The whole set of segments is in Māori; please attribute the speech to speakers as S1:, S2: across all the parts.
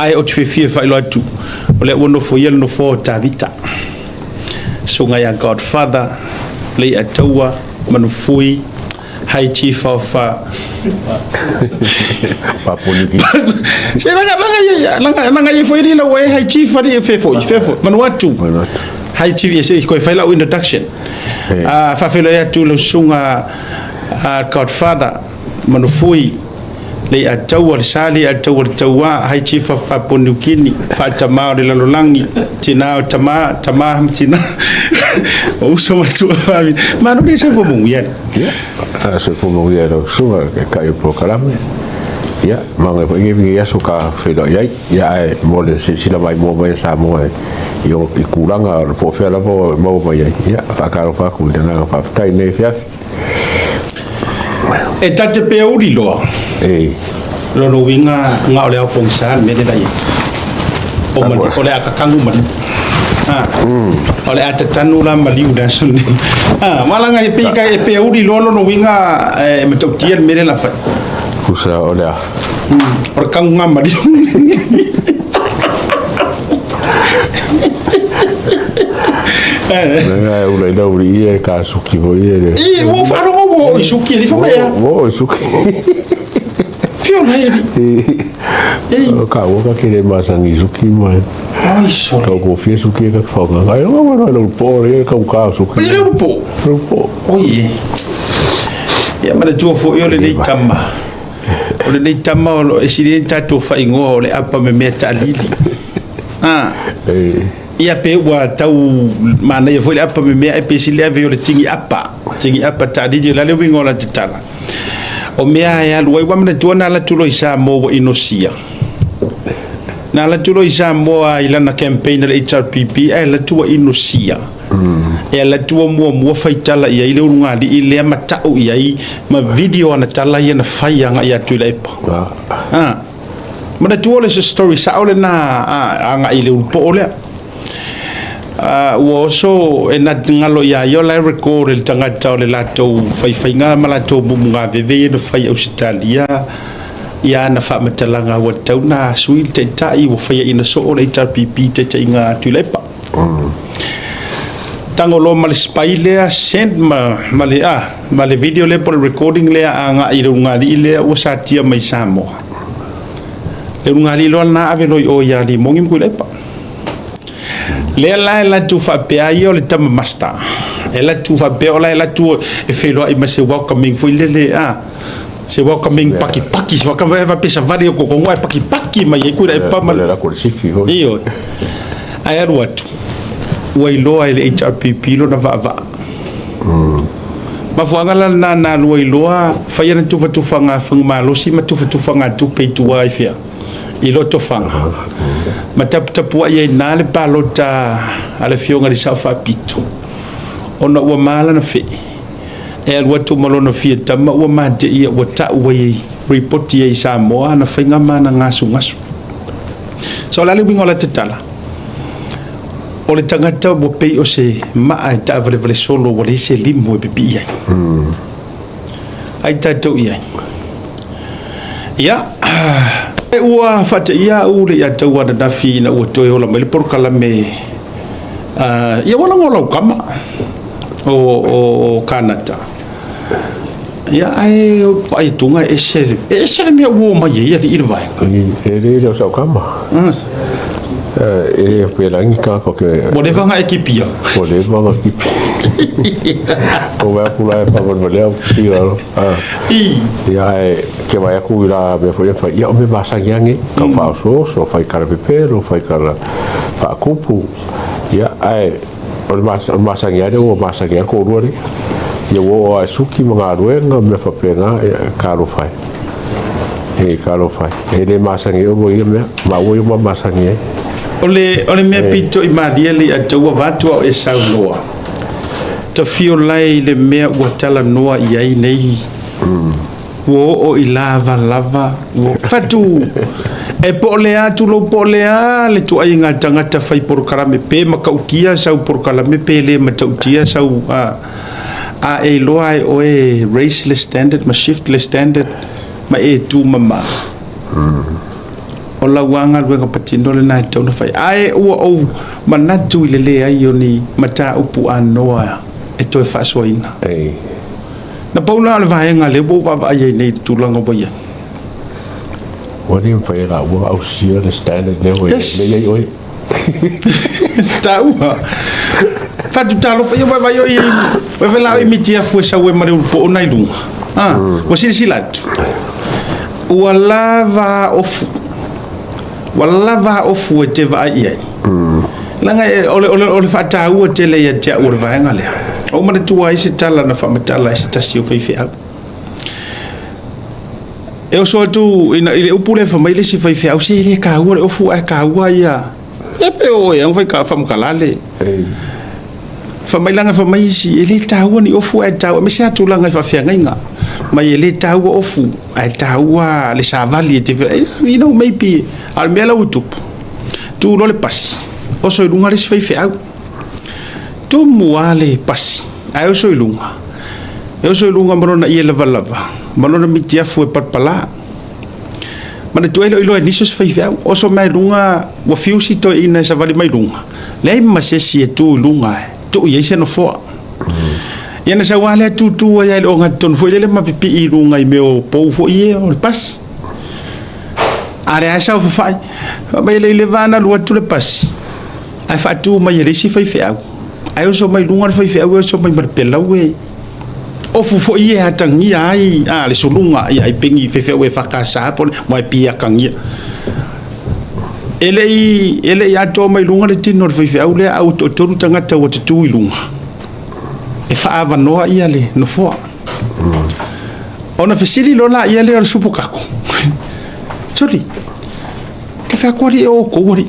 S1: ai o te fie fai lo atu o le wono fo yel no fo tavita so nga ya Godfather le ataua manufui High Chief of
S2: Papuliki.
S1: langa ye foi la way High Chief ali fefo manuatu High Chief yes ko fai la introduction fa felo ya tu lo sunga Godfather manufui le ataua le sali ataua taua High Chief of Papuliki fa tama le lolangi tina tama tina o so mai tu ma non se fo mo ya
S2: se fo mo ya so ka yo proclame ya manga ko ngi ya so ka felo ya mo le sila mai mo mai sa mo yo ikulanga po fela mo mo ya fa ka fa ku dana fa tai ne fiaf
S1: e tate pe uri lo lo no winga nga ole opong san me de dai o ma ole akakangu ma ole atatanu la mali uda sun malanga e pe uri lo no winga e metoktiel me de la fa
S2: kusa ole
S1: or kangu nga mali
S2: Nanga ula ida uri e ka suki ho ie.
S1: Wo fa no wo suki li fa ya.
S2: Wo suki.
S1: Fio na ele.
S2: Ka wo ka kire masangi suki mai.
S1: Ai so.
S2: Ka ko fie suki ka fa nga. Ai no no po e ka suki.
S1: Ai no po. Oye. Ya mana tu fo yo le ni tama. O le ni tama o e siri tato fa ingo le apa me meta lili. Ia pe wa tau mana ia foi apa me e pe sile ave le tingi apa tadi je la le wingo la tala o mea ya luai wa mena tuana la tulo isa mo inosia na la tulo isa mo ila na campaign le HRPP ai la tua inosia e la tua mo faitala ia ile unga di ile matau ia ma video na tala ia na faianga ia tu le pa mana tuole se story sa ole na anga ile po ole wo so ena ngalo ya yo la record el tangata le lato fai nga malato bunga veve no fai Australia ya na fa metalanga wa tauna suil te tai wo fai ina so le HRPP te inga tulepa tango lo mal spaile send male video le por recording le anga ira ngali le o satia mai samo le ngali lo na ave no o ya li mongim kulepa le la tu fa pe ayo le tam master ela tu fa pe ola ela tu e felo i mase welcoming foi le se welcoming paki se welcome va pesa vale ko ngwa paki mai ku da pa mal
S2: la ko sifi ho
S1: io ai ruatu wai lo ai le HRPP lo na va ma fuanga la na wai lo fa yana tu fanga fanga lo si ma tu fanga tu pe tu ai fia i lo to fanga ma tapu ai na le palota ala fionga di sa fa pito ona wa mala na fe e al watu malo na fia tama wa ma de ia wa ta we report ia sa mo ana finga mana ngasu so la le bingola tetala o le tangata bo pe o se ma ta vale solo o le se limo e bi ia ai ta to ia ya e ua fata ia ule ya taua na nafi na ua toe ola mele por kalame ia wala ngola kama o Kanata ia ai tunga e sere me ua mai ia li vai
S2: e le sa kama e pelangi ka ko ke
S1: mo le vanga ekipia
S2: o va pula pa volver tiro ia que vai ku ila me foi ia me masangiangi ka fa so fai kara pepero fai kara fa kupu ia o masangiare o masangiare ko ruari ia o suki mga ruenga me fa pena karo fai e le masangi o ia me ma o masangi
S1: ole me pito i madieli a taua vatu o e sauloa ta fio lai le mea ua tala noa i ai nei o i lava o fatu e po le atu lo po le a le tu ai ngā tangata fai por karame pe makaukia sau por karame pe le matautia sau a e loa e o e raceless standard ma shiftless standard ma e tu mama o la wanga luenga patino le nai tau na fai ai ua o manatu i le ai o ni mata upu anoa e toi whasoina na paula le vahenga le bo va ai nei tulanga boia
S2: wani fai la ua au sia le standard le le oi
S1: tau fatu talo fai vai oi vai la i mitia fu sa we mari po nai lunga o silsilat wala va ofu e te vai ai langa ole fata u te le ya te ur vai ngale o ma tu ai se tala na fa matala se tasi o fai au e o so tu ina ile upule fa mai le si fai au se le ka u ofu ai ka u ia e pe o e fai ka fa mkalale fa mai langa fa mai si ele tau ni ofu ai tau me se tu langa fa fia nga mai ele tau ofu ai tau le savali te you know maybe al mela utup tu no le pas o so lunga le fai au tu muale pas ai o so lunga marona ia lava marona mitia fu pat pala mana tu ilo ni so fai au o so mai lunga wa fiu si to ina sa vali mai lunga le ma se si tu lunga tu ye se no fo yana sa wale tu ya lo ngaton fo le ma pipi i lunga i meo po fo ye o pas are a sa fai ba le vana lo tu le pas ai fa tu mai le si fai au ai o so mai lunga fai au so mai mar pela we o fo ye hatangi ai le sulunga ai pengi fai we fa ka sa po mai pia kangia ele ya to mai lunga le tino fai au le au to tanga ta o tu lunga e fa ava noa ia le no fo ona fesili lola ia le supu kako sorry ke fa ko ri o ko ri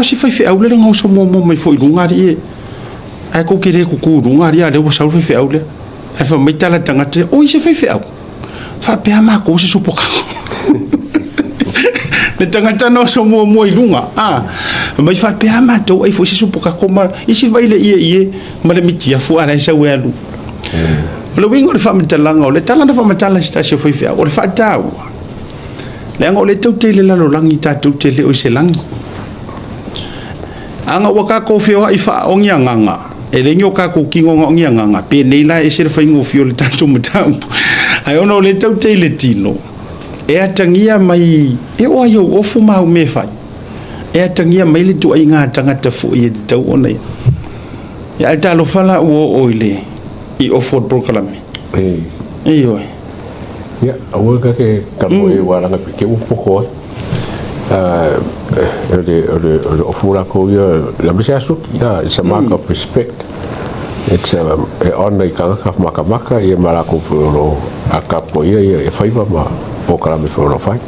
S1: si fai au le ngo so mo mai fo lunga ri ai ko kire ku lunga ri ale o sa fai au le ai fa mai tala tanga te o se fai au fa pe ama ko se supu kako le tangata no so mo lunga mai fa pe ama to ai fo se supu kako ma isi vai le ie ma le mitia fu ana sa we alu le wingo le fa mtalanga o le talanga fa mtalanga sta se foi fa o le fa tau le ngo le tau te le lalo langi ta tau te le o se langi anga waka ko fio ai fa o nganga e le nyoka ko kingo nganga pe nei la e se fa ngo fio le tanto mtau ai ono le tau te le tino e atangia mai e o ayo o fu mau me fai e atangia mai le tu ai nga tangata fu i te tau ona ya ta lo fala o oile i o fort proclame oi
S2: ya o ka ke ka mo e wala na ke un poco le o fura ko ya la misa su ya it's a mark of respect it's a honor ka maka e mala ko furo aka po e fai ba proclame furo fai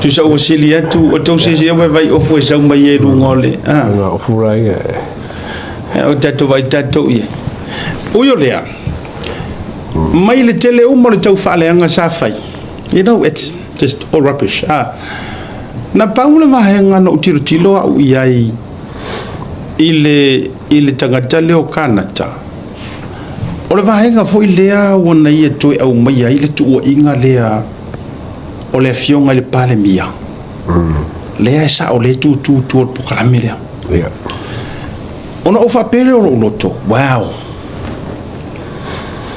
S1: tu sa o silia tu o to se vai o fu sa mai e ngole
S2: o fura
S1: o tato vai tato ia o yo lea mai le tele o mo le tau fa le anga sa fai you know it's just all rubbish na paula va hanga no tiro au iai ile tangata le o kanata o le va hanga fo ilea wona ia toi au mai ai le tu o inga lea o le fionga le palemia lea sa o le tu o pokalamia ona o fa pele o loto wow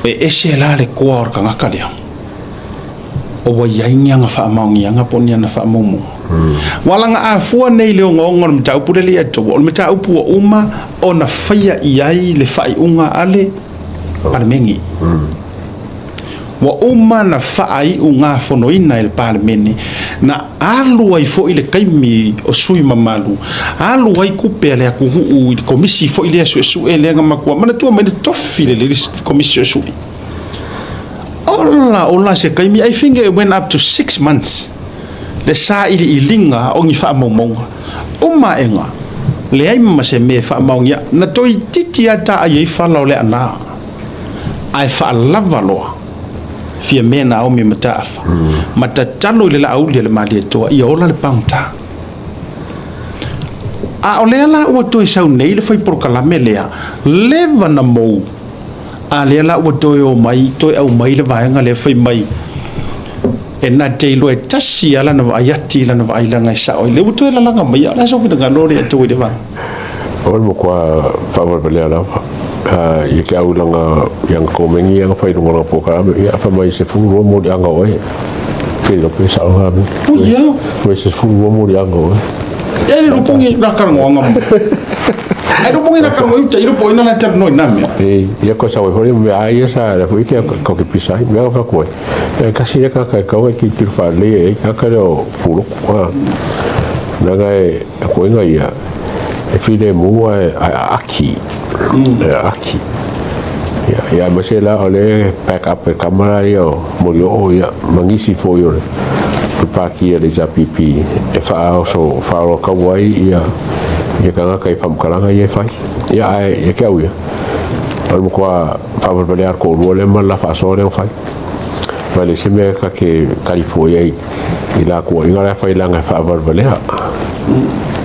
S1: e se la le ko or kanga kalia o wa yainya nga fa maungi nga ponia na fa momo wala nga afua nei le ngongor mta upule le to o mta upu uma ona faya iai le fai unga ale parmengi wa uma na fai unga fonoina el parmeni na alu ai fo ile kaimi o sui mamalu alu ai kupe le ku u komisi fo ile su ele nga makua mana tu mai tofi le komisi su ola se kaimi I think it went up to 6 months le sa ili ilinga o ngi fa momonga uma enga le ai ma se me fa maungia na toi titi ata ai fa lo le ana ai fa lavalo fia mena o me matafa matatalo le la au le mali to ia ola le panta a ole la o to sa nei le foi por kala melea leva na mo a le la o to o mai to au mai le vaenga le foi mai e na te lo e tasi ala na vai ati la na vai la ngai sa o le uto la nga mai ala so fina ngalori e tu de va
S2: o mo kwa favor pele ala ye ke au langa yang komengi yang fai ngora poka ya fa mai se fu mo di anga oi ke lo pe sa ha mi
S1: ya
S2: mai se fu mo di anga oi
S1: e ro pongi na kar ngam ai ro pongi na kar ngam tai ro poina na tar no na me
S2: ya ko sa foi me ai sa la foi ke ko ke pisai me fa ko kasi ya ka ki ki fa le ka ka ro Puloku na ga ko ngai ya e file mo aki aki ya masela ole pack up kamera yo mo yo ya mangisi fo yo pa ki le japipi e fa so fa ro ka wai ya ka kai pam kala ye fai ya e ka wi al ko fa bale ar ko le mal la fa so le fai vale se me ka ke California ila ko inga fa ila nga fa bale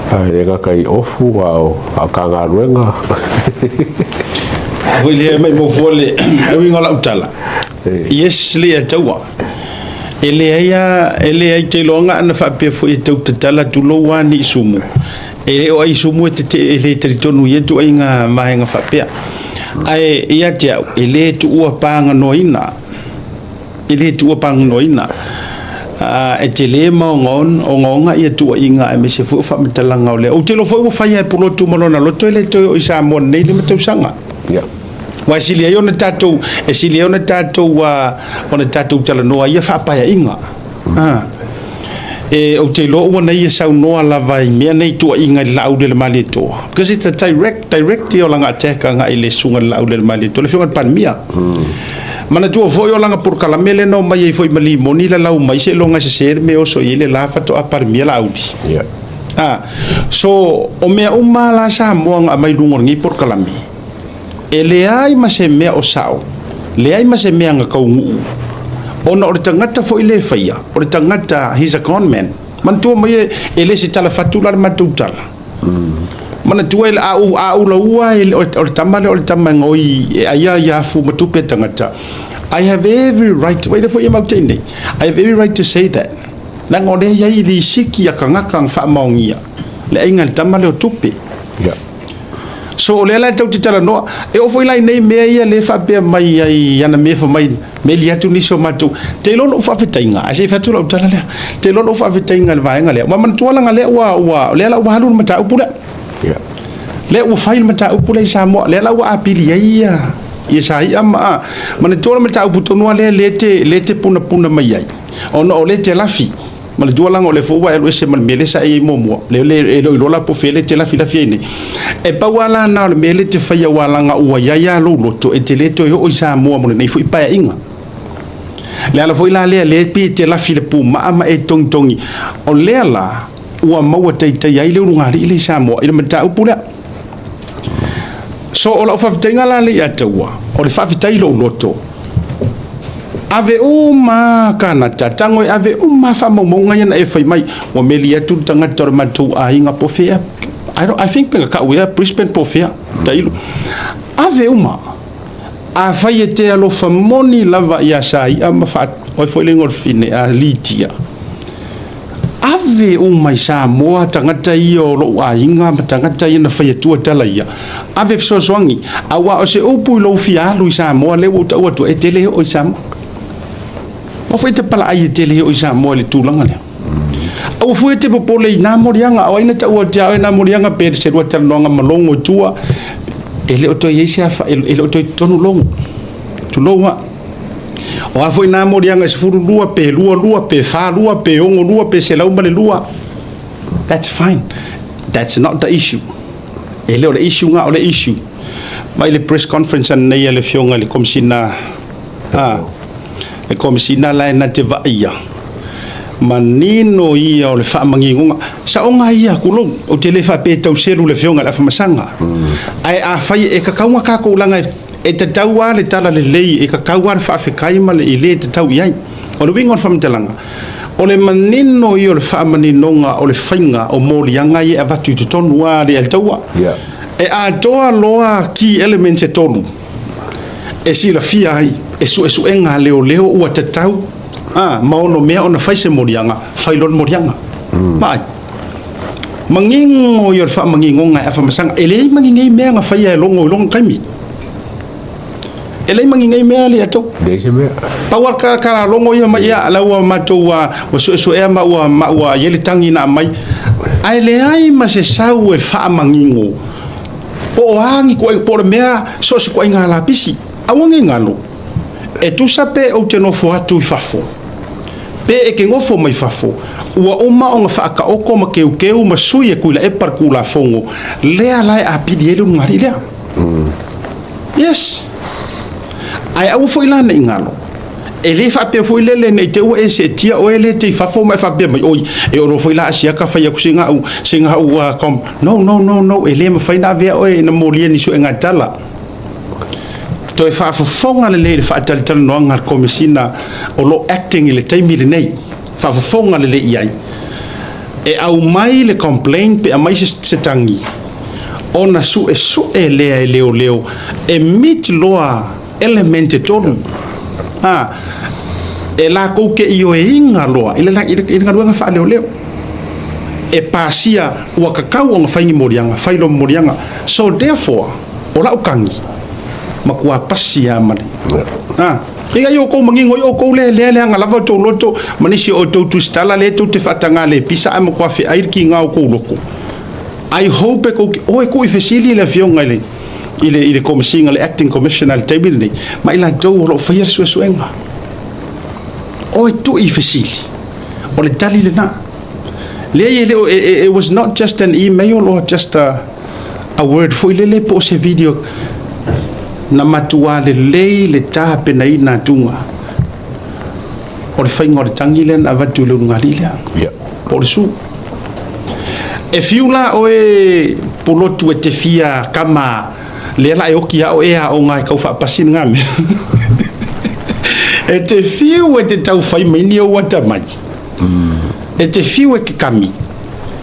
S2: ai ga kai ofu au akanga ruenga
S1: a foi le mai mo fole e winga la utala yes le tawa ele ai te longa na fa pe foi te utala tu lo wani sumu ele o ai sumu te ele te tonu yetu ainga mahenga fa pe ai ia te ele tu ua panga noina ele tu ua panga noina e te le maongon o ngonga ia tua inga e me se fu fa metalanga o le o te lo foi fa ia pulo tu malona lo tele to i sa mon nei le me sanga
S2: ya
S1: wa silia yo na tato e silia yo na tato wa ona tato tala no ia fa pa ia inga e o te lo ona ia sa no la vai me nei tua inga la u le mali to because it's a direct o langa attack nga ile sunga la u le mali to le fiona pan mia mana tu foi o langa por kala mele no mai foi mali moni la lau mai se longa se ser me o so ile la fa to apar mi la audi so o me uma la sa mo nga mai lungo ngi por kala mi ele ai ma se me o sao le ai ma se me nga ka ngu ona o tangata foi le faia o tangata he's a con man man tu mai ele se tala fatula ma tu tala mana tuel au la ua o tamale o tamangoi ya fu matupe tangata I have every right wait for you mautene I have every right to say that na ngode ya ili siki ya kangaka fa maungia le inga tamale o tupe so le la tau tala no e o foi lai nei me ia le fa be mai ai ana me fa mai me lia tu ni so matu te lo fa fitainga a se fa tu lo tala le te lo fa fitainga le vaenga le ma man tuala ngale wa le la wa halu mata upula le u fail mata upule sa mo le la wa apili ia sa ia ma man tola mata uputo no le te puna mai ai ono le te lafi mal duala ngole fo wa le se mal mele sa ai mo le lo la po fele te lafi ni e pa wala na le mele te fa ya wala nga u ya lo to e te le to o sa mo nei fu pa inga le ala foi la le pi te lafi le pu ma e tongi o le la ua maua te ai le ngari ile sa mo ile mata upula so ola fa tenga la le atawa o le fa fitai lo loto ave uma kana tatango ave uma fa mo ngai na e fai mai o meli atu tanga tor matu a inga pofia I think ka we are Brisbane pofia tailo ave uma a fai te alo fa moni lava ya sai ama fa o foi le ngor fine a litia ave mai sa moa tangata io lo a inga tangata ina fai tua tala ia ave so swangi awa o se upu lo fia lu sa moa le o tu e tele o sa o foi te pala ai tele o sa moa le tulanga le o foi te po le na morianga o ina ta o ja na morianga pe se ro tala nga malongo tua ele o to yesia fa ele o to tonu longo tu loa o a foi na morianga se furu lua pe fa lua pe ongo lua pe se lau male lua that's fine that's not the issue ele o le issue nga o le issue mai le press conference an nei le fionga le komsina le komsina la na te vaia manino ia o le fa manginga sa onga ia kulo o te le fa pe tau selu le fionga la fa masanga ai a fai e ka kaunga ka ko langa e te taua le tala le lei e ka kaua le whaafikai ma le i le te tau iai o le wingon whamtalanga o le manino i o le whaamaninonga o le whainga o morianga i e avatu te tonu a le altaua e a toa loa key elements e tonu e si la fia ai e su enga leo ua te tau maono mea ona fai se morianga failon morianga mai mangingo yor fa mangingo nga afa masanga ele mangingo mea nga fai longo kaimi ele mangingo mea le ato
S2: dese mea
S1: pawar kara longo ia mai ala wa mato wa so e ma wa yele tangi na mai ai le ai ma se sau e fa mangingo po hangi ko e por mea so se ko inga la pisi awange ngalo e tu sape o te no fo atu fafo pe e ke ngofo mai fafo ua uma o nga ka oko ma keu ma sui e kuila e par kula fongo lea lai a pidi ele ngari lea yes ai au fo ilana ingalo ele fa pe fo ilele nei te o e se tia o ele te fafo mai fa pe mai oi e oro fo ila asia ka fa ya kusinga u kom no ele ma fa ina vea o e na molie ni so engatala to e fa fonga le fa tal no ngal komisina o lo acting ile taimi le nei fa fonga le iai e au mai le complain pe mai se tangi ona su e leo e mit loa element tonu e la ko ke io e inga loa ile nga luanga fa leo e pasia ua kakau o faingi morianga failo morianga so therefore ola ukangi makua pasia mane Iga yo ko mangingo yo ko le ngala to loto manisi o to stala le to te fatanga le pisa am ko fe air ki ngau ko loko I hope ko o ko ifesili le fionga ile commissioner le acting commissioner table ni ma ila do lo fayer suenga o to ifesili o le tali le na it was not just an email or just a word for le po se video na matua le tape na ina tunga o le fainga o le tangi le na vatu le ngali le por su e fiula o e Puloku e te fia kama le la e oki o e a o ngai kau fa pasin ngame e te fiu e te tau fai mini o wata mai e te fiu e ke kami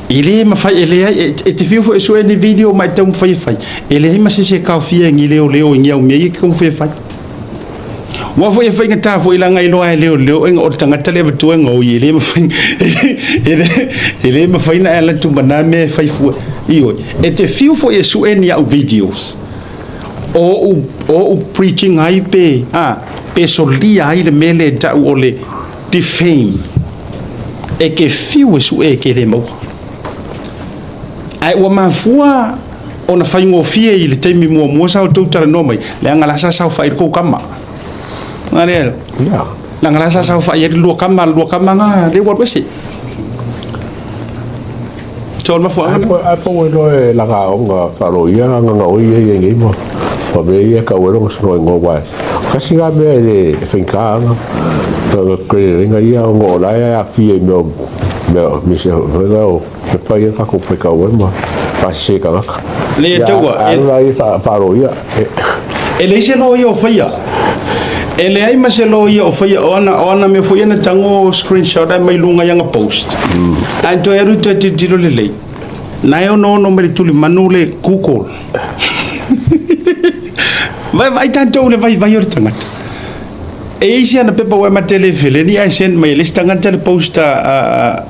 S1: ile ma fai ele e te fiu fo so ni video mai tau fai ele ma se ka fia ngi leo ngia o mi ke fai wa fo e fai ngata fo ila ngai loa leo en o tanga tele tu ngo ile ma fai ele ma fai na ela tu baname fai fu io e te fiu fo e so ni au videos o preaching ai pe solia ai le mele ta o le defame e ke fiu so e ke le mo ai wa mafua ona faingo fie ile taimi mo sa o tau no mai le ngala sa fa ko kama ngare la ngala sa fa ye lo kama nga le wa bese tol ma fua
S2: a po lo la ga o nga fa lo ia nga o ye ngi mo fa be ye ka o lo so ngo wa kasi ga be le finka to kre nga ia ngo la ya fie no mi se velo pe pa ia ka ko pe ka o ma pa se ka
S1: le tawa
S2: ala ia fa lo ia
S1: ele se no yo faia ele ai ma se lo ia o faia ona me foi na tango screenshot ai mai lunga yang post ai to eru to te tiro le na yo no me tuli manule google vai tanto le vai or tangata e isi ana pepa wa matele vele ni ai sen mai lista ngata le post a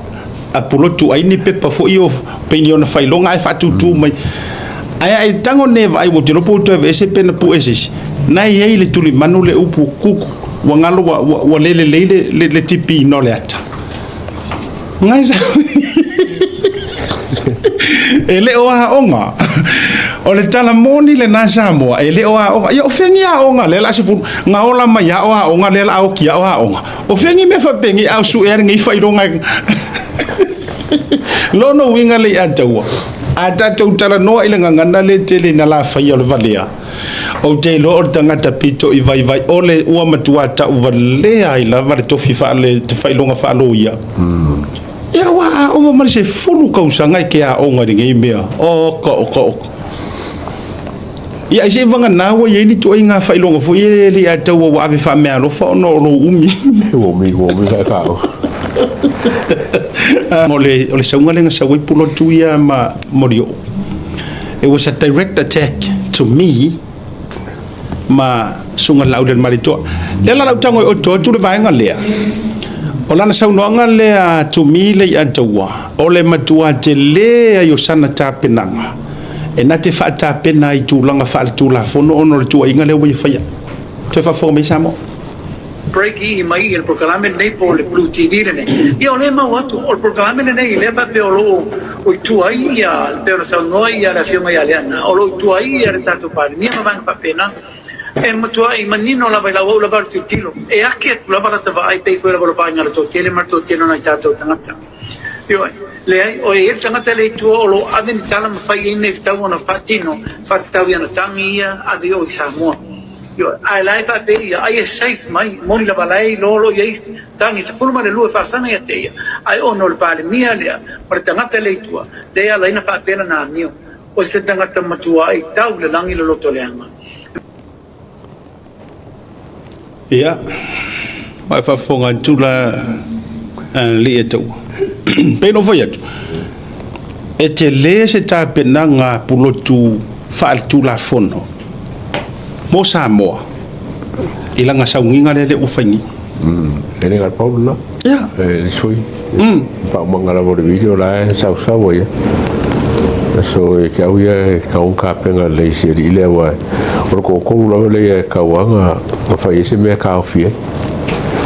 S1: Puloku ai ni pepa fo io opinion fai longa ai fatu tu mai ai tango neva ai wo tiro po to ese pena po ese nai ai le tuli manule upu kuku wa ngalo wa le tipi no le ata ngai sa ele oa onga o le tala moni le nasa mo ele oa onga yo fengi a onga le la sifu nga ola ma ya oa onga le la o kia oa onga o fengi me fa pengi au su er ngi fai ronga lono winga le atawa ata tala no ile ngana le tele na la fai o le valia o te lo o tanga tapito i vai ole ua matua ta u valea i la vale tofi fa le te fai longa fa lo ia ia wa o ma se fulu ka usanga ke a onga ringi mea o ko ia se vanga na wa ye ni to inga fai longa fo ye le ata wa ave fa me alo fa no lo umi fa ka ole saunga lenga sa wai Puloku ia ma morio. It was a direct attack to me ma sunga lau del marito le la lau tango o to tu le vaenga lea O lana saunoanga le a tumi le i ataua. O le matua te le a yosana tāpenanga. E na te wha tāpena i tūlanga wha le tūlafono ono le tua inga le wai whaia. Te wha fōme samo?
S3: Breaki i mai il programma nei po le Blue TV ne. Io le ma watu o programma nei le ba pe o lo o tuai ia pe o sa noi ia la fiuma ia lena o lo tuai ia tato pare mia ma van pa pena e ma tuai manino la vai la o la va tu tilo e anche la va ta vai pe fuera va pa ngara to tele mar to tele na tato tangata io le o e tangata le tu o lo aven tala ma fai ne tau ona fatino fatau ia na tangia adi o Samoa. Yo, ai lai pa pe ia ai safe mai moni la balai lolo ia tangi se pulma le lua fasana ia te ai ono le palemia le per tangata le tua de ia laina pa pena na mio o se tangata matua ai tau le langi le loto leanga
S1: ia mai fa fonga tula le eto pe no foi atu e te le se ta penanga pulotu fa tula fono mo Samoa ilanga saunginga le ufaini
S2: ele ngal Paulo
S1: ya
S2: sui pa mangala bo video la sa ya so e ka uia ka un ka penga le seri le wa ko ko lo le ka wanga fa ese me ka ofie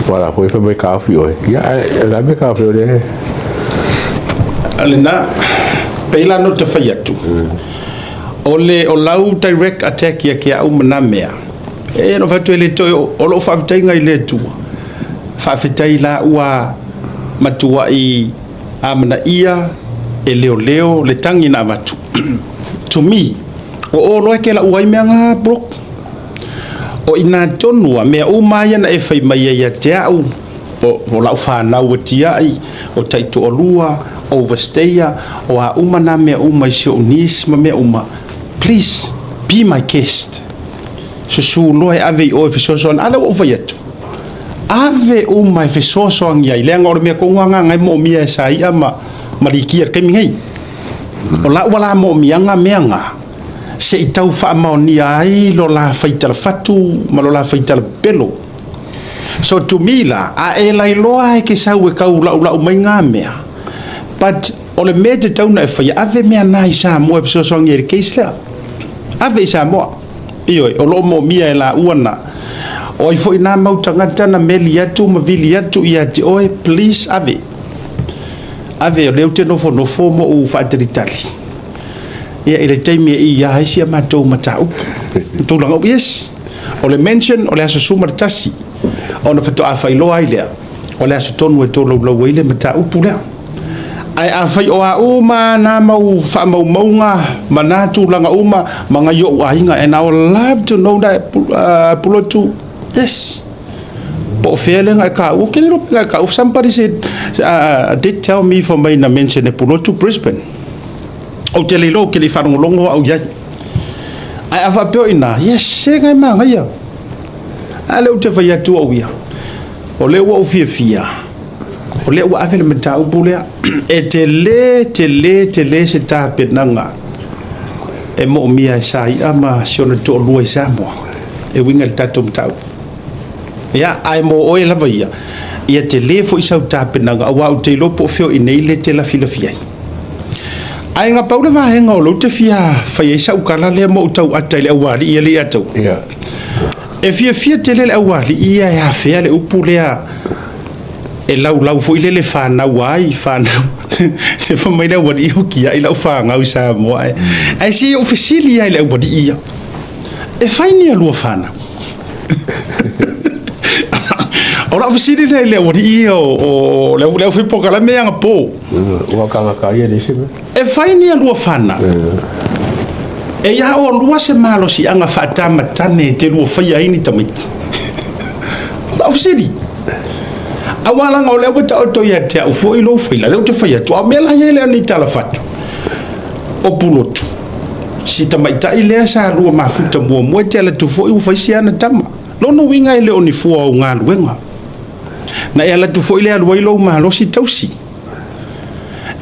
S2: wala foi fa me ka ofie ya la me ka ofie le
S1: alena pela no te faiatu ole o lau direct attack ya kia au manamea e no fatu ele to o lo fa tainga ile tu fa fitai la ua matua i amana ia e leo le tangi na matu to me o lo ke la ua meanga brok o ina tonua me o mai na e fai mai ya te au o la fa na utia ai o taito o lua overstayer o a umana me uma sio nis me uma. Please be my guest. So lo ave o fisoso ala o vaiatu. Ave o mai fisoso ngia ile ngor me ko nga ngai mo mia sai ama maliki ke mi ngai. O la wala mo mia nga meanga. Se itau fa ma ni ai lo la faita fatu ma lo la faita pelo. So to me la a e lai lo ai ke sa we ka ula mai nga mea. But ole me te tau na fa ave me na isa mo fisoso ngia ke isla. Ave Samoa iyo o lo mo mia la uana o foi na mau tangata na meli atu ma vili atu ia te oi please ave o leu te no fo mo u fatritali ia ile taimi ia haisia matou matau tu langa yes o le mention o le aso sumar tasi o na fato afai lo aile o le aso tonu e to lo ile matau pula ai a fai o a uma na mau fa mau maunga manatu langa uma manga yo ainga and I would love to know that Puloku yes po feeling I ka o ke ro ka somebody said did tell me for me na mention e Puloku Brisbane o te lelo ke li fa longo au ya ai a fa pe ina yes se ngai manga ya ale o te fa ya tu o ya o le o fia o le wa afele mata o bulea e te le se ta penanga e mo mia sai ama siona to lua Samoa e winga le tato mtau ya ai mo o la vaia ia te le fo isa ta penanga wa o te lopo fio inele te la filafia ai nga paula va henga o lo te fia fa isa u kala le mo tau atai le wali ia le atau e fia te le wali ia ya fia le upulea e lau fo ile le fana wai fana e fa mai da wadi o kia ila fa nga usa mo ai si officially ia le wadi ia e faini alu fana ora officially le wadi ia o le fi po kala me nga po
S2: o ka ka ia le se
S1: e faini alu fana e ya o lua se malo si anga fata matane te lu fa ia ini tamit officially awala nga ole wata auto ya te u foi lo foi la le te fai tu amela yele ni tala fatu o Puloku si tamai ta ile sa lu ma futa mo te la tu foi u fai siana tama lo no winga ile oni fu o nga luenga na ela tu foi le lu lo ma lo si tausi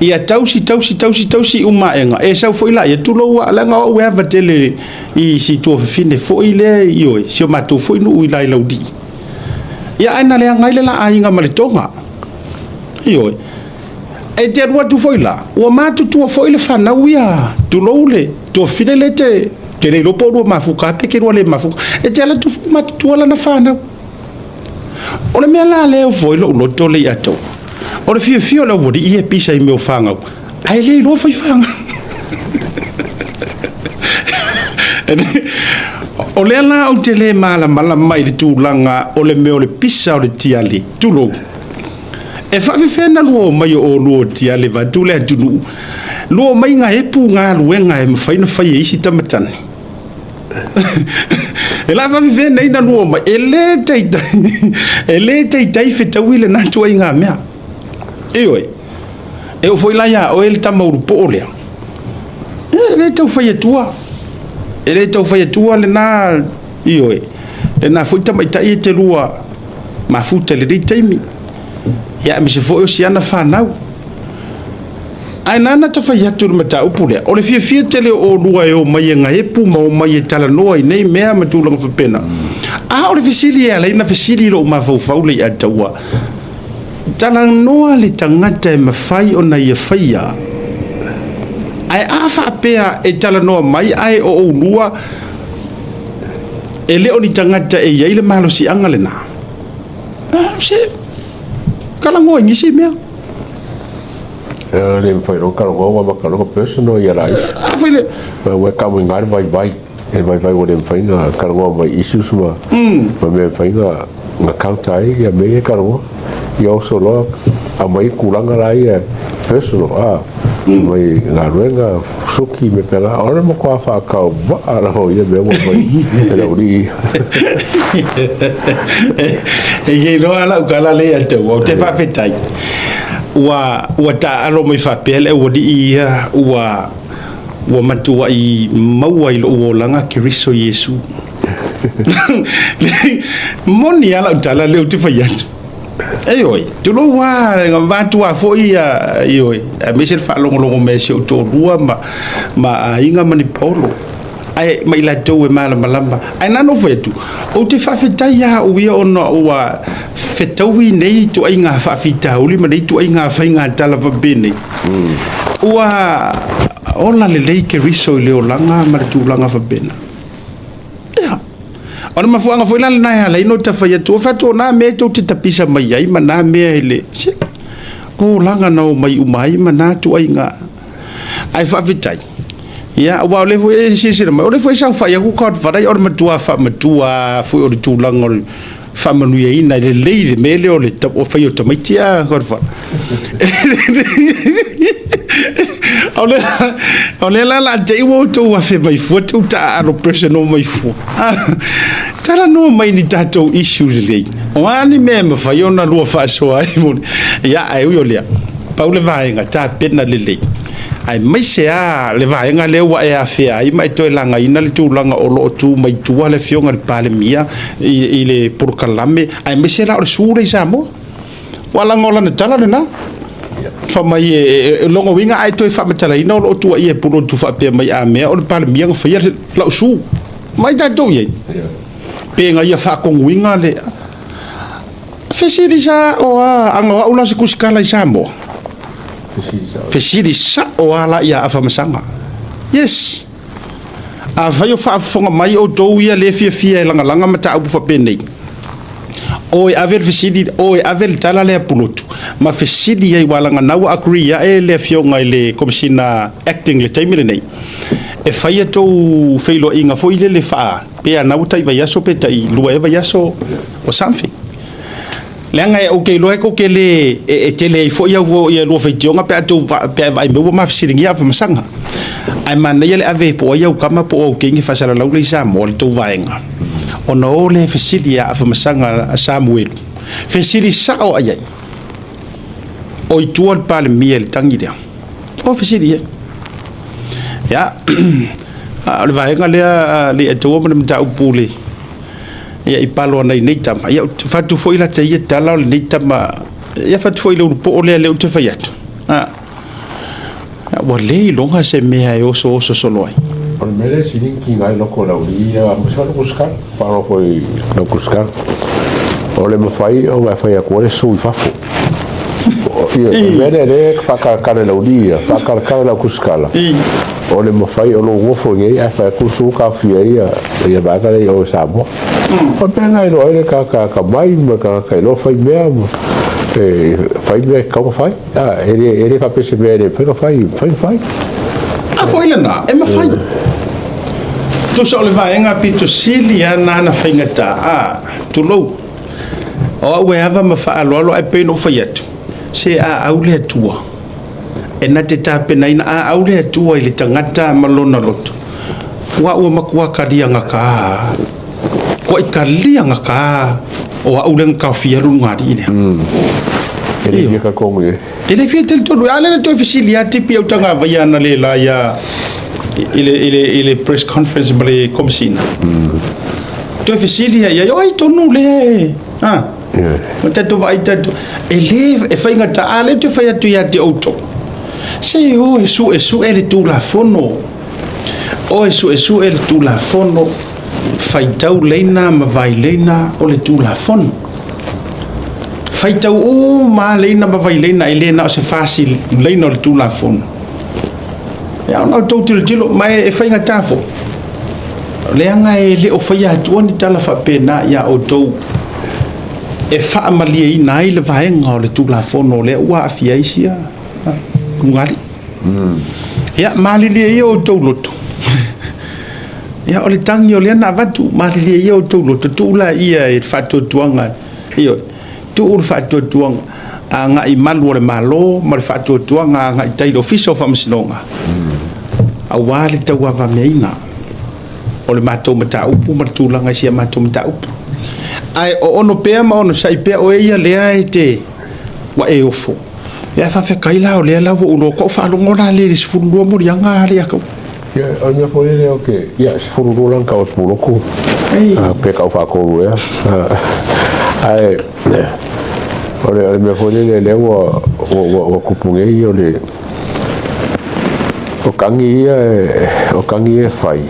S1: ia tausi uma enga e sa foi la ia tu lo ala nga o wa tele I si tu fine foi le io si ma tu foi no ila di ia ana le ngai le la ainga malitonga Io e te rua tu foi lá o matu tu foi le fana uia tu loule tu fidelete ke le lopo ro mafuka pe ke ro le mafuka e te ala tu matu tu ala na fana o le mea la le foi lo to le ato o le fio le wo di e pisa i meu fanga ai le lo foi fanga o le ala o te le mala mai le tu langa o le meo le pisa o le tiali tu lo e fa fena luo mai o luo tia le va tu le tunu luo mai nga e pu nga luenga e mfaina fai isi tamatani e la fa fena ina luo mai ele tai feta wile na tu nga mea e o foi la ya o el tamauru po ole ele tau fai tua le na e na foi tamaitai te lua ma futa le dei taimi ya mi se foi siana fanau ai nana to fai atu mata upule o le fia tele o lua e o mai nga e pu ma o mai tala no ai nei mea ma tu lang fa pena o le fisili ala ina fisili lo ma fau le atawa tala no le tangata e mafai o na ia faia ai afa pea e tala no mai ai o lua e le o ni tangata e ia le malo si anga le na se kala ngoi ngisi mea
S2: le fai ro kala ngoi ma kala personal ia lai
S1: foi le
S2: we ka mo ngar vai o le fai na kala ngoi mai issues ma me fai na Kautai ia me kala ngoi ia o solo a mai kulanga lai personal mai na renga suki me pela ora mo kwa fa ka ba ara ho ia me mo mai pela uri
S1: e no ala kala le ate o te fa fetai wa ta alo mai fa pele o di ia wa matua i maua i lo langa kiriso Yesu moni ala tala le te fa yatu oi tu lo wa nga vatu a foi a me se fa longo me se to rua ma inga mani polo ai mai la to e mala malamba ai nano fetu o te fa fita ya o ia ona wa fetawi nei to ai nga fa fita o li ma nei to ai nga fa nga tala va bene wa ona le ke riso le o langa ma tu langa fa bene ona mafuanga foi la na ya la ino ta fa ya to fa to na me to te tapisa mai ai ma na me ele o langa no mai umai ma na tu ai nga ai fa vitai ya wa le foi si ma o le foi sa fa ya ku ka fa dai o matua foi o tu langa fa manu ye ina le me le o le ta o fa yo to mai tia ka fa ole la te wo to wa fe mai fu tu ta ro personal mai fu tala no mai ni tato issues le o ani me fa yo na lo fa so ai mo ya ai yo le paule vai nga ta pena le ai mai se a le vai nga le wa ya fe ai mai to langa ina le tu langa o lo tu mai tu le fionga le palemia i le porkalame ai mai se la o sure sa mo wala ngola na tala na fa mai longo winga ai to fa matala ina o tu ai pulo tu fa pe mai a me o palemia nga fa la su mai ta to ye penga ia fa kong winga le fesiri sa o anga ula se kuskala sa mo fesiri sa o ala ia afa masanga yes a vai o fa fonga mai o do ia le fia langa mata au fa penei o aver fesiri o aver tala le pulotu ma fesiri ai walanga na wa agree ya le fionga le komsina acting le time nei e fai to feilo inga foi le fa pe ana utai vai aso pe tai lua e vai aso o something lenga o ke lo ko ke le e tele foi ia lo fe jonga pe to pe vai me ma fisiringi a masanga ai man ele ave po ia kama po o ke ngi fa sala lo le sa mo to vaenga o no le fisilia a masanga Samuel fisili sa o ai o tu al palemia el tangi o fisilia ya le vaenga le to mo mta upule ya ipalo nei nei tama ya fatu foi la te ia tala le nei tama ya fatu foi le po le te faiat wa le longa se me ai o so loi
S2: on mele sinin ki ngai loko la uria mo sa ko skar para foi no kuskar o le mo fai o va fai a ko le so fafo Vene whakakare lau nia, whakakare lau kuskala. O le mawhai o lo wofo ngai, a whai kusu ka whia ia mākare i o Samoa. O pēr ngai no ele ka mai, ma ka ilo whai mea, whai mea kaunga whai. Ere whapese mea ere pēra whai.
S1: A whai lana, e mawhai. Tu sa o le vaenga pi tu sili a nana whaingata, tu lou. O au e hawa ma whaaloalo e pēno whai atu. Se a au le atua. E na te tāpena ina a au le atua i le tangata malona loto. Wa ua makua ka lia ngaka. Ko i ka lia ngaka. O au le ngaka whiaru ngari ine.
S2: E le fia ka kongu e.
S1: E le fia tele tonu. Ale na toi fisili a tipi au tanga vaiana le la ia ile press conference ma le komisina. Toi fisili a ia yo ai tonu le. Ma tatu vai tatu. E le e whaingata a le te whai atu ia te auto. Se o e su e le tu la fono. O e su e le tu la fono. Whai tau leina ma vai leina o le tu la fono. Whai tau o ma leina ma vai leina e leina o se fasi leina o le tu la fono. E au nau tau tilo ma e whaingata fo. Leanga e le o whai atu ni tala whapena ia o tau. E wha malia i nai le vaenga o le tula fono le ua a fia isia ngari ia malilia ia o tau loto ia o le tangi o le ana vatu malilia ia o tau loto tula ia e whatuatuanga ia tu whatuatuanga a ngai malu o le malo ma le whatuatuanga a ngai tailo fiso whamasinonga a wale tau a vameina o le matou mata upu ma le tūlanga sia matou mata upu ai o ono pea ma ono sai pea o ia lea e te wa e ofo ia whawhekai lao lea lau o ulo ko whaalongola le sifurulua morianga lea kau
S2: ia o nia fo lea o ke ia sifurulua lang kau puloku pe kau whakoru ea ai o le mea fo lea lea o kupungei o le o kangi e whai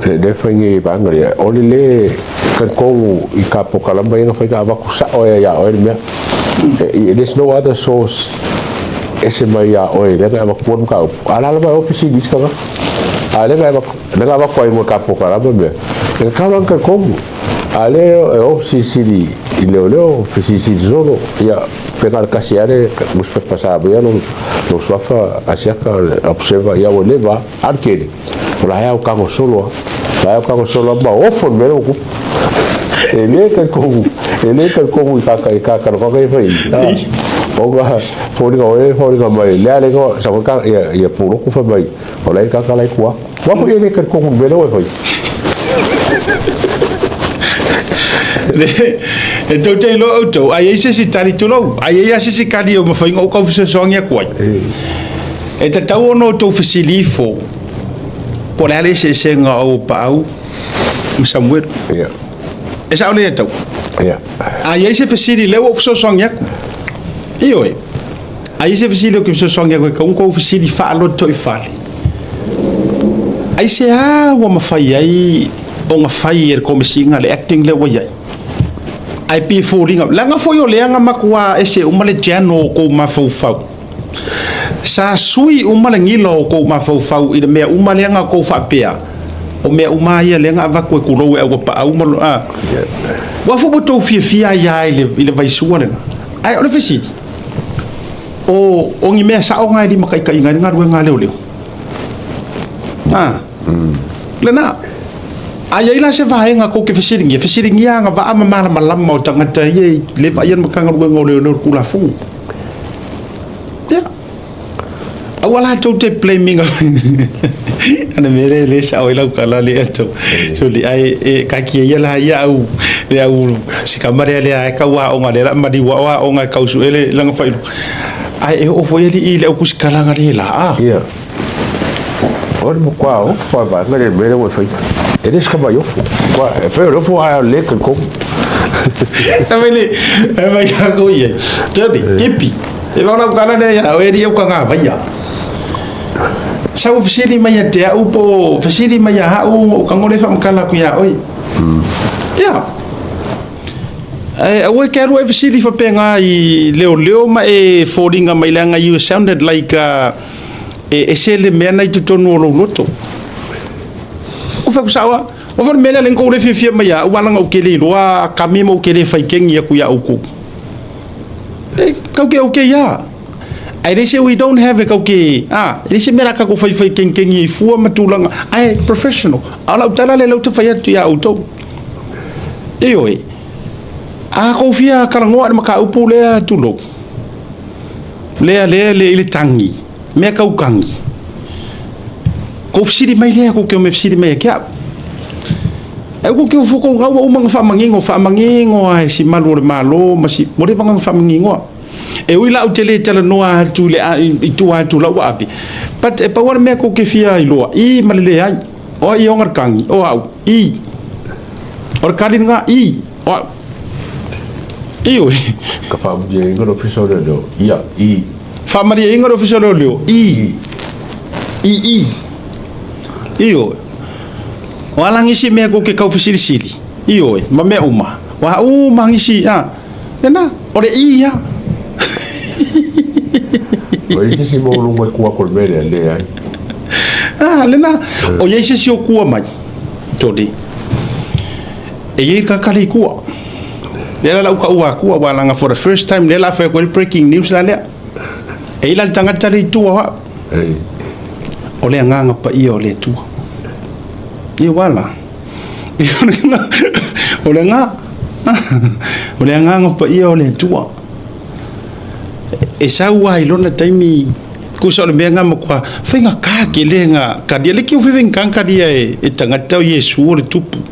S2: le whaingi bangari o le kan kongu i ka pokalamba inga whaika awaku sa oe ia oe mea there's no other source ese mai ia oe lenga awaku wanu ka alala mai ofisi diskanga lenga awaku ai mo ka pokalamba mea lenga kaurang kan kongu ale ofisi siri i leo ofisi siri zolo ia pega kasi are muspek pasaba ia no swafa asiaka observa ia o leva arkeli la ya o kango solo ba ofo mero ku ele ka ko ka no ka fai o ga fori ga mai le go sa ka ya Puloku fa mai o le ka lai ku wa ko ele ka ko mero e fai e tau te lo auto ai ese si tali tu lo ai ese si kali o mafai o ka fse songa ku e te tau no to facilifo por ale se senga o pau Samuel e sa ole tau ai ese facili le o fse songa io ai ese facili o fse songa ko facili fa lo to fali ai se a o mafai ai o nga fai er komisinga le acting le wa ai ai pi fulinga langa foi o leanga makua ese umale jano ko mafau sa sui umale ngilo ko mafau i me umalenga ko fa pea o me umaya lenga va ko kulo e o pa umalo wa fu boto fia ya ile vai suana ai o le fisiti o ngi me sa o ngai di makai kai ngai nga leo lena ai la se vai nga ko ke fisiringi nga va ama mala malama o tangata ye le va yan makanga ngo le kula fu ya awala to te blaming ana mere le sa o la kala le ato so li ai e ka ki ye la ya u le au si kamare le ai ka wa o nga le la madi wa o nga ka usu ele langa fa ai e o fo ye li le o kuskala nga le la ya o mo kwa o fa ba nga le mere o fa eres caballoso pero fue a leer que con
S1: tamele vai ka ko ye todi kepi e va na kana ne ya o eri o ka nga vai ya sa o fisiri mai te a upo fisiri mai ha o ka ngole fa mkala ku ya oi ya we keru e fisili fa penga I leo ma e foringa mai langa you sounded like e sele mena I tutonu o loto o fa kusawa o fa mena len ko le fifia mai ya wala nga ukele loa kamima ukele fa kengi ya ku ya uku kauke okay ya they say we don't have it okay they say mera ka ko fa kengi fu matulanga ai professional ala utala le lo to fa ya tu ya auto oi ko fia karangoa maka upu lea tulo lea ile tangi me ka ukangi ko fsiri mai lea ko ke me fsiri mai kia ko ke fuko ngawa umang fa mangingo ai si malu le malo masi mole vanga fa mangingo e uila utele tala noa tu le tu la wa afi but e pa wana me ko ke fia ilo I malele ai o I ongar kangi o au I or kalinga I o Io
S2: ka fa ye ngoro official leo ia I
S1: fa maria ngoro official leo io wala ngisi me ko ke ka official sili io ma me uma wa mangisi nena ore ia
S2: o isi mo lu mo ku ko bele le ai
S1: lena o ye isi o ku mai todi e ye ka kali ku Lela la uka wala for the first time lela fa ko breaking news la le e ila tanga tali tua wa ole nganga pa I ole tua ni wala ole nganga pa I ole tua e sa wa ilona taimi ku so le menga mo kwa finga ka ke lenga ka dia le ki u viving kan ka dia e tanga tau Yesu le tupu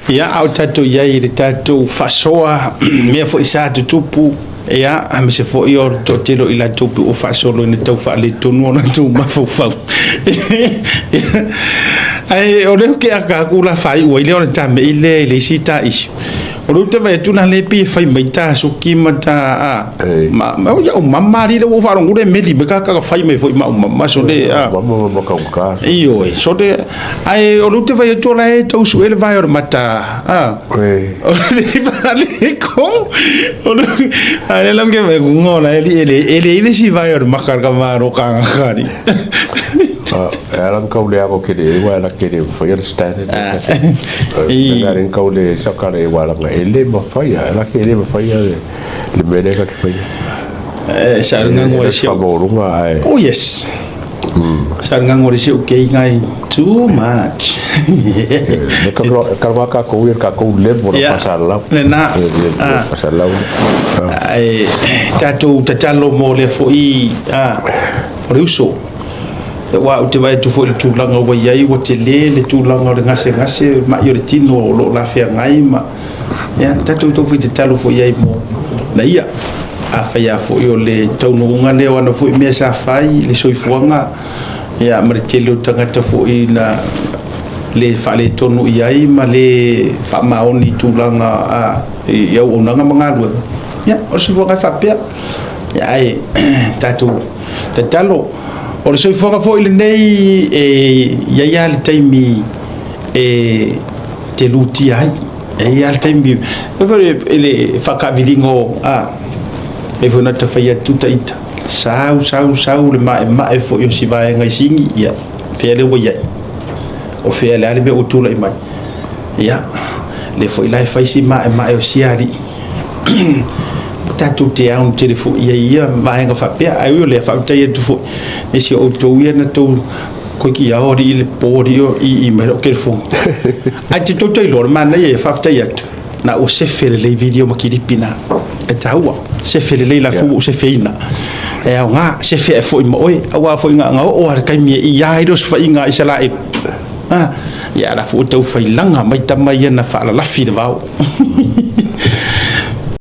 S1: ya au tatu ya ile tatu fasoa me fo isa tupu ya ame se fo io totelo ila tupu o fasolo ne tau fa le tonu na tu ma fo fa ai o le ke aka kula fai o ile ona tame ile sita isu o lu te vai tu na le pi fai mai ta so ki mata ma o mamma ri le o fa ngure meli be ka fai mai fo ma so le
S2: mamma ka
S1: io so de ai o lu te vai tu na e tau su ele vai or mata o le vale con o lu ai lam ke me ngola ele si vai or makar ka maro ka ngari
S2: Alam kau le ako kiri wala kiri foi understand ngarin kau le sakare wala nga ele ma faya la kiri ma faya le mele ka faya
S1: saranga ngori si oh yes saranga ngori si okay ngai too much
S2: ka ko le bo pasala
S1: na
S2: pasala
S1: ai tatu tatalo mo le foi riuso wa te vai tu foi tu langa wa yai wa te le tu langa le ngase ma yo le tino lo la fe ngai ma ya tatu to foi te talo foi yai mo na ia a fa ya foi yo le tau no nga le wa no foi me sa fai le soifuanga ya ma te le tanga ta foi na le fa le tonu yai ma le fa ma oni tu langa ya ona nga manga ya o se fuanga fa pe ya ai tatu te talo o le soifoga fo'i lenei ia ia le taimi te luti ai ia le taimi ele fakaviligo e fona tafai atu taita sau le mae fo'i o sivaega i sigi ia fea le ua iai o fea le ale me ua tula'i mai ia le fo'i lae faisi mae o sia ali'i tatu te au te fo ia vaenga fa pe ai o le fa te tu fo e si o to ia na to ko ki a ori le podio I me ke fo ai te to lor man e fa te ia na o se fere le video ma ki dipina e taua se fere le la fo se feina e nga se fe fo mo oi awa fo nga o ar kai mi ia idos fa inga isala e ya la fo to fa langa mai tamai na fa la fi de vao